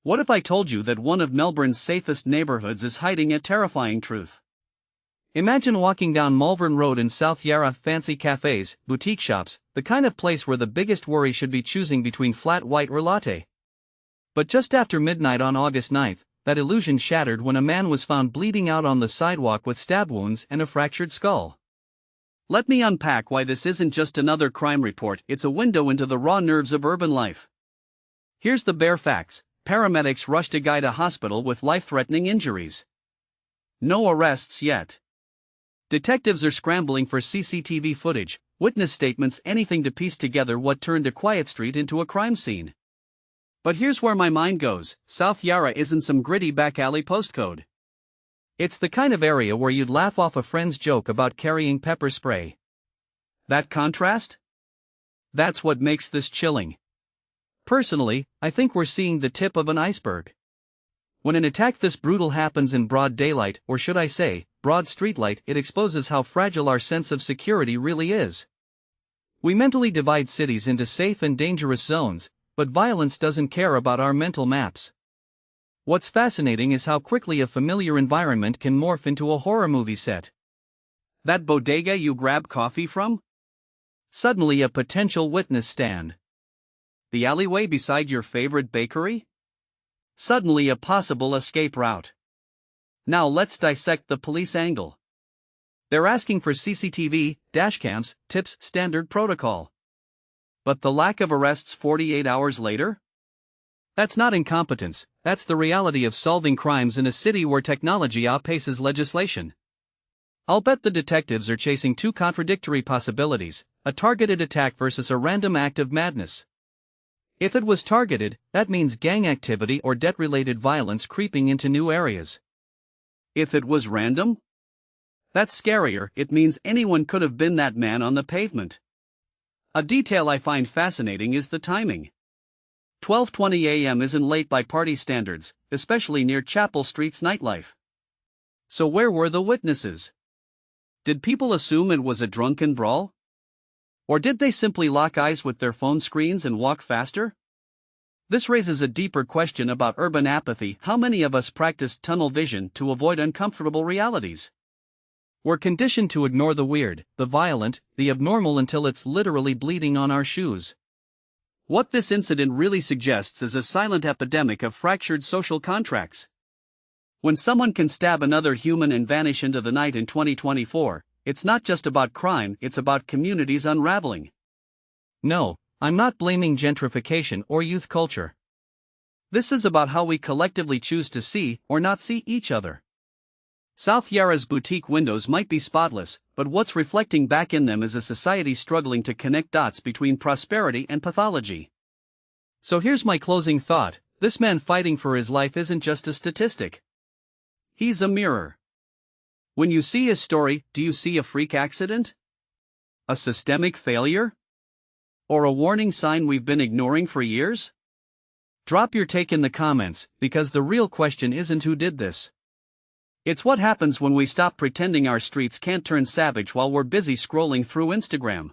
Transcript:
What if I told you that one of Melbourne's safest neighbourhoods is hiding a terrifying truth? Imagine walking down Malvern Road in South Yarra, fancy cafes, boutique shops, the kind of place where the biggest worry should be choosing between flat white or latte. But just after midnight on August 9th, that illusion shattered when a man was found bleeding out on the sidewalk with stab wounds and a fractured skull. Let me unpack why this isn't just another crime report, it's a window into the raw nerves of urban life. Here's the bare facts. Paramedics rushed a guy to hospital with life-threatening injuries. No arrests yet. Detectives are scrambling for CCTV footage, witness statements, anything to piece together what turned a quiet street into a crime scene. But here's where my mind goes. South Yarra isn't some gritty back alley postcode. It's the kind of area where you'd laugh off a friend's joke about carrying pepper spray. That contrast? That's what makes this chilling. Personally, I think we're seeing the tip of an iceberg. When an attack this brutal happens in broad daylight, or should I say, broad streetlight, it exposes how fragile our sense of security really is. We mentally divide cities into safe and dangerous zones, but violence doesn't care about our mental maps. What's fascinating is how quickly a familiar environment can morph into a horror movie set. That bodega you grab coffee from? Suddenly a potential witness stand. The alleyway beside your favorite bakery? Suddenly a possible escape route. Now let's dissect the police angle. They're asking for CCTV, dashcams, tips, standard protocol. But the lack of arrests 48 hours later? That's not incompetence, that's the reality of solving crimes in a city where technology outpaces legislation. I'll bet the detectives are chasing two contradictory possibilities, a targeted attack versus a random act of madness. If it was targeted, that means gang activity or debt-related violence creeping into new areas. If it was random? That's scarier, it means anyone could have been that man on the pavement. A detail I find fascinating is the timing. 12:20 a.m. isn't late by party standards, especially near Chapel Street's nightlife. So where were the witnesses? Did people assume it was a drunken brawl? Or did they simply lock eyes with their phone screens and walk faster? This raises a deeper question about urban apathy. How many of us practice tunnel vision to avoid uncomfortable realities? We're conditioned to ignore the weird, the violent, the abnormal until it's literally bleeding on our shoes. What this incident really suggests is a silent epidemic of fractured social contracts. When someone can stab another human and vanish into the night in 2024, it's not just about crime, it's about communities unraveling. No, I'm not blaming gentrification or youth culture. This is about how we collectively choose to see or not see each other. South Yarra's boutique windows might be spotless, but what's reflecting back in them is a society struggling to connect dots between prosperity and pathology. So here's my closing thought: this man fighting for his life isn't just a statistic. He's a mirror. When you see his story, do you see a freak accident? A systemic failure? Or a warning sign we've been ignoring for years? Drop your take in the comments, because the real question isn't who did this. It's what happens when we stop pretending our streets can't turn savage while we're busy scrolling through Instagram.